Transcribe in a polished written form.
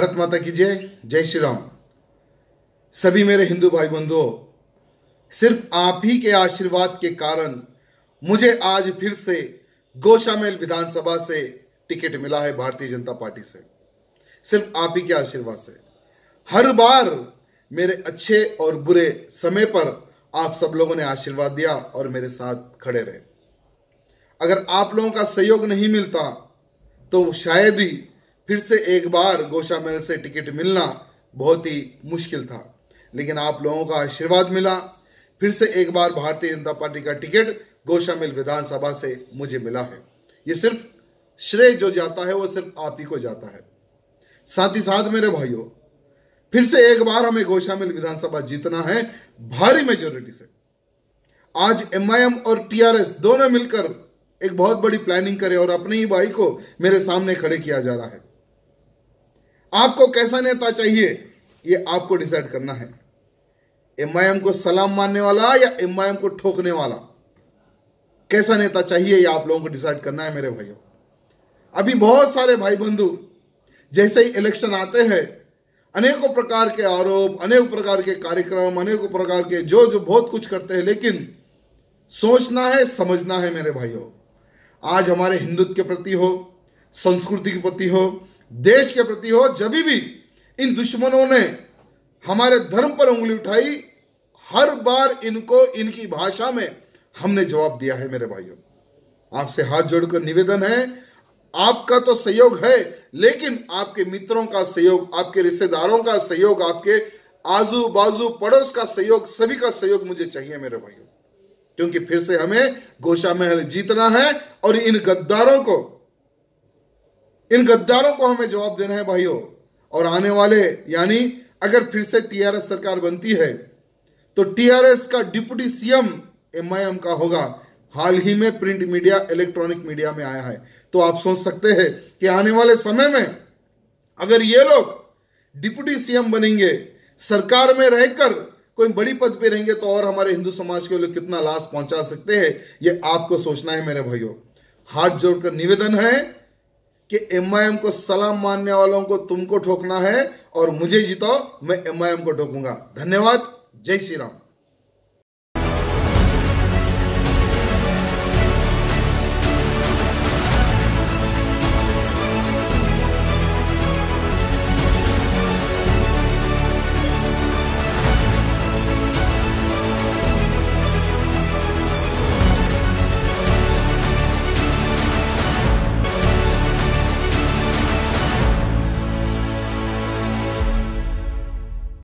भारत माता की जय। जय श्री राम। सभी मेरे हिंदू भाई बंधुओं, सिर्फ आप ही के आशीर्वाद के कारण मुझे आज फिर से गोशामेल विधानसभा से टिकट मिला है भारतीय जनता पार्टी से। सिर्फ आप ही के आशीर्वाद से। हर बार मेरे अच्छे और बुरे समय पर आप सब लोगों ने आशीर्वाद दिया और मेरे साथ खड़े रहे। अगर आप लोगों का सहयोग नहीं मिलता तो शायद ही फिर से एक बार गोशामेल से टिकट मिलना बहुत ही मुश्किल था, लेकिन आप लोगों का आशीर्वाद मिला। फिर से एक बार भारतीय जनता पार्टी का टिकट गोशामेल विधानसभा से मुझे मिला है। ये सिर्फ श्रेय जो जाता है वो सिर्फ आप ही को जाता है। साथ ही साथ मेरे भाइयों, फिर से एक बार हमें गोशामेल विधानसभा जीतना है भारी मेजोरिटी से। आज एमआईएम और टीआरएस दोनों मिलकर एक बहुत बड़ी प्लानिंग करे और अपने ही भाई को मेरे सामने खड़े किया जा रहा है। आपको कैसा नेता चाहिए ये आपको डिसाइड करना है। एमआईएम को सलाम मानने वाला या एमआईएम को ठोकने वाला, कैसा नेता चाहिए ये आप लोगों को डिसाइड करना है मेरे भाइयों। अभी बहुत सारे भाई बंधु जैसे ही इलेक्शन आते हैं अनेकों प्रकार के आरोप, अनेक प्रकार के कार्यक्रम, अनेकों प्रकार के जो बहुत कुछ करते हैं, लेकिन सोचना है, समझना है मेरे भाइयों। आज हमारे हिंदुत्व के प्रति हो, संस्कृति के प्रति हो, देश के प्रति हो, जब भी इन दुश्मनों ने हमारे धर्म पर उंगली उठाई, हर बार इनको इनकी भाषा में हमने जवाब दिया है मेरे भाइयों। आपसे हाथ जोड़कर निवेदन है, आपका तो सहयोग है, लेकिन आपके मित्रों का सहयोग, आपके रिश्तेदारों का सहयोग, आपके आजू बाजू पड़ोस का सहयोग, सभी का सहयोग मुझे चाहिए मेरे भाइयों, क्योंकि फिर से हमें गोशामेल जीतना है और इन गद्दारों को हमें जवाब देना है भाइयों। और आने वाले, यानी अगर फिर से टीआरएस सरकार बनती है तो टीआरएस का डिप्टी सीएम एमआईएम का होगा। हाल ही में प्रिंट मीडिया, इलेक्ट्रॉनिक मीडिया में आया है, तो आप सोच सकते हैं कि आने वाले समय में अगर ये लोग डिप्टी सीएम बनेंगे, सरकार में रहकर कोई बड़ी पद पे रहेंगे, तो और हमारे हिंदू समाज के लोग कितना लाश पहुंचा सकते हैं, ये आपको सोचना है मेरे भाइयों। हाथ जोड़कर निवेदन है कि एमआईएम को सलाम मानने वालों को तुमको ठोकना है और मुझे जीतो, मैं एमआईएम को ठोकूंगा। धन्यवाद। जय श्री राम।